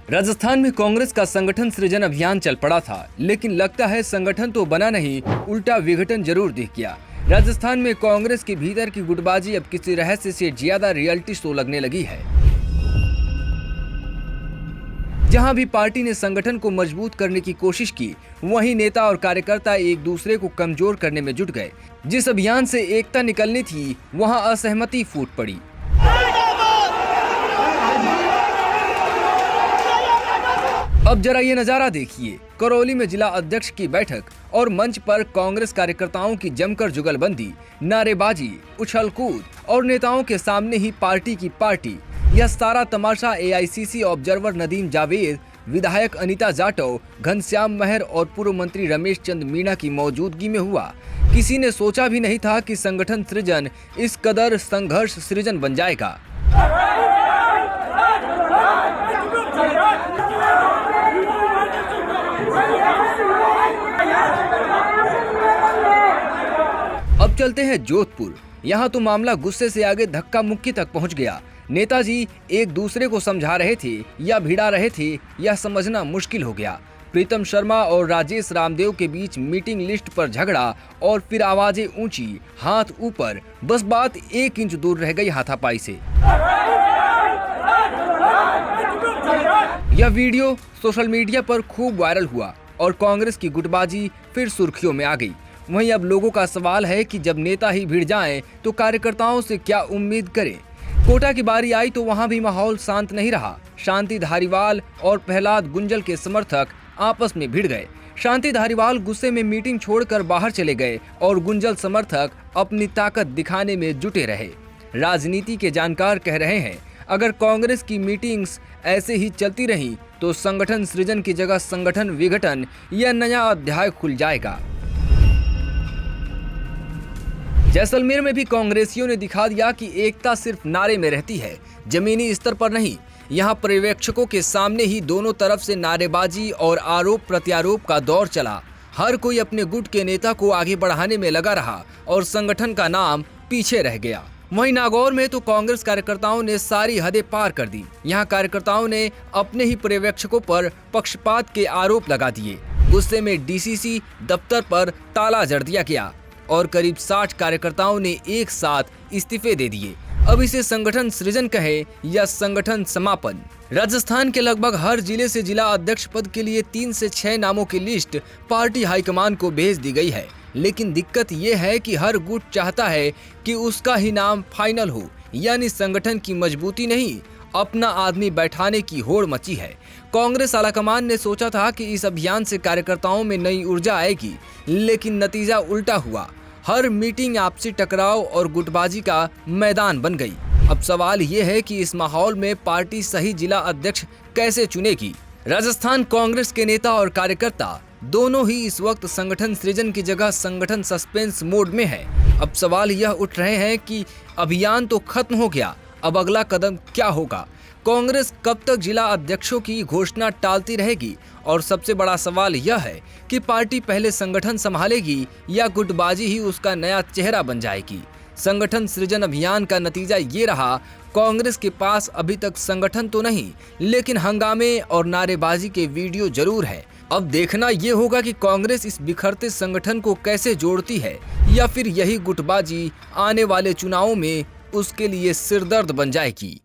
राजस्थान में कांग्रेस का संगठन सृजन अभियान चल पड़ा था, लेकिन लगता है संगठन तो बना नहीं, उल्टा विघटन जरूर दिख गया। राजस्थान में कांग्रेस के भीतर की गुटबाजी अब किसी रहस्य से ज्यादा रियलिटी शो लगने लगी है। जहां भी पार्टी ने संगठन को मजबूत करने की कोशिश की, वहीं नेता और कार्यकर्ता एक दूसरे को कमजोर करने में जुट गए। जिस अभियान से एकता निकलनी थी, वहां असहमति फूट पड़ी। अब जरा ये नजारा देखिए। करौली में जिला अध्यक्ष की बैठक और मंच पर कांग्रेस कार्यकर्ताओं की जमकर जुगलबंदी, नारेबाजी, उछलकूद और नेताओं के सामने ही पार्टी की पार्टी। यह सारा तमाशा एआईसीसी ऑब्जर्वर नदीम जावेद, विधायक अनीता जाटव, घनश्याम महर और पूर्व मंत्री रमेश चंद मीणा की मौजूदगी में हुआ। किसी ने सोचा भी नहीं था कि संगठन सृजन इस कदर संघर्ष सृजन बन जाएगा। अब चलते हैं जोधपुर। यहाँ तो मामला गुस्से से आगे धक्का मुक्की तक पहुँच गया। नेताजी एक दूसरे को समझा रहे थे या भिड़ा रहे थे, यह समझना मुश्किल हो गया। प्रीतम शर्मा और राजेश रामदेव के बीच मीटिंग लिस्ट पर झगड़ा और फिर आवाजें ऊंची, हाथ ऊपर, बस बात 1 इंच दूर रह गई हाथापाई से। यह वीडियो सोशल मीडिया पर खूब वायरल हुआ और कांग्रेस की गुटबाजी फिर सुर्खियों में आ गई। वहीं अब लोगों का सवाल है कि जब नेता ही भिड़ जाएं, तो कार्यकर्ताओं से क्या उम्मीद करें। कोटा की बारी आई तो वहां भी माहौल शांत नहीं रहा। शांति धारीवाल और प्रहलाद गुंजल के समर्थक आपस में भिड़ गए। शांति धारीवाल गुस्से में मीटिंग छोड़कर बाहर चले गए और गुंजल समर्थक अपनी ताकत दिखाने में जुटे रहे। राजनीति के जानकार कह रहे हैं, अगर कांग्रेस की मीटिंग्स ऐसे ही चलती रही तो संगठन सृजन की जगह संगठन विघटन या नया अध्याय खुल जाएगा। जैसलमेर में भी कांग्रेसियों ने दिखा दिया कि एकता सिर्फ नारे में रहती है, जमीनी स्तर पर नहीं। यहां पर्यवेक्षकों के सामने ही दोनों तरफ से नारेबाजी और आरोप प्रत्यारोप का दौर चला। हर कोई अपने गुट के नेता को आगे बढ़ाने में लगा रहा और संगठन का नाम पीछे रह गया। वहीं नागौर में तो कांग्रेस कार्यकर्ताओं ने सारी हदें पार कर दी। यहां कार्यकर्ताओं ने अपने ही पर्यवेक्षकों पर पक्षपात के आरोप लगा दिए। गुस्से में डीसीसी दफ्तर पर ताला जड़ दिया गया और करीब 60 कार्यकर्ताओं ने एक साथ इस्तीफे दे दिए। अब इसे संगठन सृजन कहे या संगठन समापन। राजस्थान के लगभग हर जिले से जिला अध्यक्ष पद के लिए 3 से 6 नामों की लिस्ट पार्टी हाईकमान को भेज दी गई है। लेकिन दिक्कत ये है कि हर गुट चाहता है कि उसका ही नाम फाइनल हो, यानी संगठन की मजबूती नहीं, अपना आदमी बैठाने की होड़ मची है। कांग्रेस आलाकमान ने सोचा था कि इस अभियान से कार्यकर्ताओं में नई ऊर्जा आएगी, लेकिन नतीजा उल्टा हुआ। हर मीटिंग आपसी टकराव और गुटबाजी का मैदान बन गई। अब सवाल ये है कि इस माहौल में पार्टी सही जिला अध्यक्ष कैसे चुनेगी। राजस्थान कांग्रेस के नेता और कार्यकर्ता दोनों ही इस वक्त संगठन सृजन की जगह संगठन सस्पेंस मोड में है। अब सवाल यह उठ रहे हैं कि अभियान तो खत्म हो गया, अब अगला कदम क्या होगा। कांग्रेस कब तक जिला अध्यक्षों की घोषणा टालती रहेगी, और सबसे बड़ा सवाल यह है कि पार्टी पहले संगठन संभालेगी या गुटबाजी ही उसका नया चेहरा बन जाएगी। संगठन सृजन अभियान का नतीजा ये रहा, कांग्रेस के पास अभी तक संगठन तो नहीं, लेकिन हंगामे और नारेबाजी के वीडियो जरूर है। अब देखना ये होगा कि कांग्रेस इस बिखरते संगठन को कैसे जोड़ती है, या फिर यही गुटबाजी आने वाले चुनावों में उसके लिए सिरदर्द बन जाएगी।